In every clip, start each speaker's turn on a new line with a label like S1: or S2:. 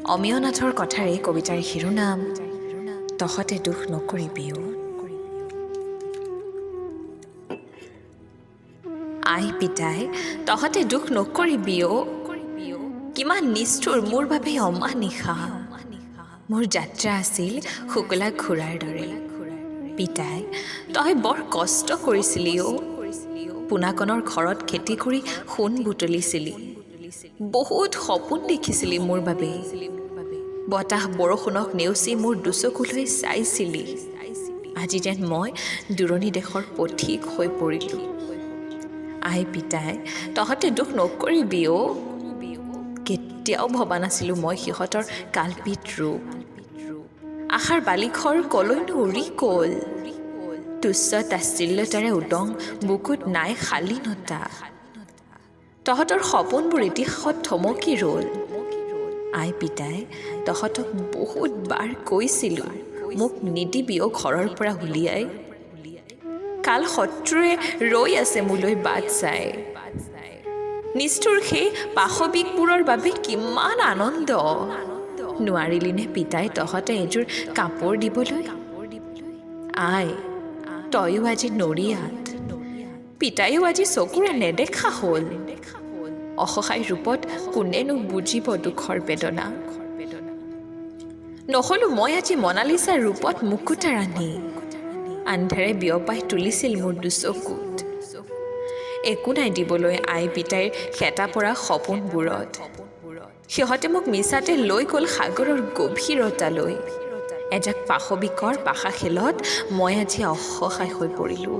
S1: অমিয় নাথৰ কথাৰে কবিতাৰ শিৰোনাম তহঁতে দুখ নকৰিবি অ। আই পিতাই তহঁতে দুখ নকৰিবি অ। কিমান নিষ্ঠুৰ মোৰ বাবে অমানিশা। মোৰ যাত্ৰা আছিল শুকলা ঘোঁৰাৰ দৰে। পিতাই তই বৰ কষ্ট কৰিছিলি অ। পোনাকণৰ ঘৰত খেতি কৰি সোণ বুটলিছিলি। বহুত সপোন দেখিছিলি মোৰ বাবে। বতাহ বৰষুণক নেওচি মোৰ দুচকুলৈ চাইছিলি। আজি যেন মই দূৰণি দেশৰ পথিক হৈ পৰিলোঁ। আই পিতাই তহঁতে দুখ নকৰিবি অ। কেতিয়াও ভবা নাছিলোঁ মই সিহঁতৰ কাল্পিত ৰূপ। আশাৰ বালিখৰ কলৈনো উৰি গ'ল। তুচ্ছ তাচ্ছিল্যতাৰে উদং বুকুত নাই শালীনতা। তহঁতৰ সপোনবোৰ ইতিহাসত থমকি ৰ'ল। আই পিতাই তহঁতক বহুত বাৰ কৈছিলোঁ মোক নিদিবি অ ঘৰৰ পৰা উলিয়াই। কাল শত্ৰুৱে ৰৈ আছে মোলৈ বাট চাই। নিষ্ঠুৰ সেই পাশবিকবোৰৰ বাবে কিমান আনন্দ। নোৱাৰিলিনে পিতাই তহঁতে এযোৰ কাপোৰ দিবলৈ। আই তয়ো আজি নৰিয়াত। পিতায়ো আজি চকুৰে নেদেখা হ'ল। অসহায় ৰূপত কোনেনো বুজিব দুখৰ বেদনা। নহ'লো মই আজি মনালিছাৰ ৰূপত মুকুতা ৰাণী। আন্ধাৰে বিয়পাই তুলিছিল মোৰ দুচকুত। একো নাই দিবলৈ আই পিতাইৰ খেতা পৰা সপোনবোৰত। সিহঁতে মোক মিছাতে লৈ গ'ল সাগৰৰ গভীৰতালৈ। এজাক পাশবিকৰ পাশাশিলত মই আজি অসহায় হৈ পৰিলোঁ।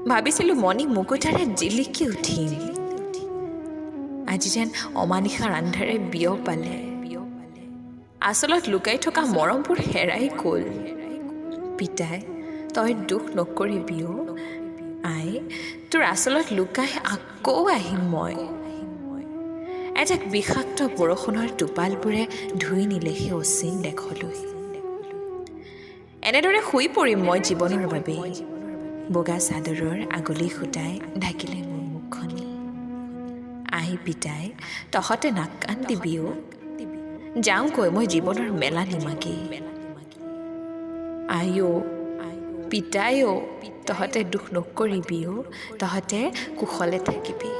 S1: ভাবিছিলোঁ মণি মুকুতাৰে জিলিকি উঠিম। আজি যেন অমানিশাৰ আন্ধাৰে বিয়পালে। আচলত লুকাই থকা মৰমবোৰ হেৰাই গ'ল। পিতাই তই দুখ নকৰিবি অ। আই তোৰ আচলত লুকাই আকৌ আহিম মই। এজাক বিষাক্ত বৰষুণৰ টোপালবোৰে ধুই নিলেহি অচিন দেশলৈ। এনেদৰে শুই পৰিম মই জীৱনৰ বাবে। বগা চাদৰৰ আগলি সূতাই ঢাকিলে মোৰ মুখখনি। আই পিতাই তহঁতে নাক কান্দিবি অ। যাওঁগৈ মই জীৱনৰ মেলা নিমাগি। আই অ পিতাই অ তহঁতে দুখ নকৰিবি অ। তহঁতে কুশলে থাকিবি।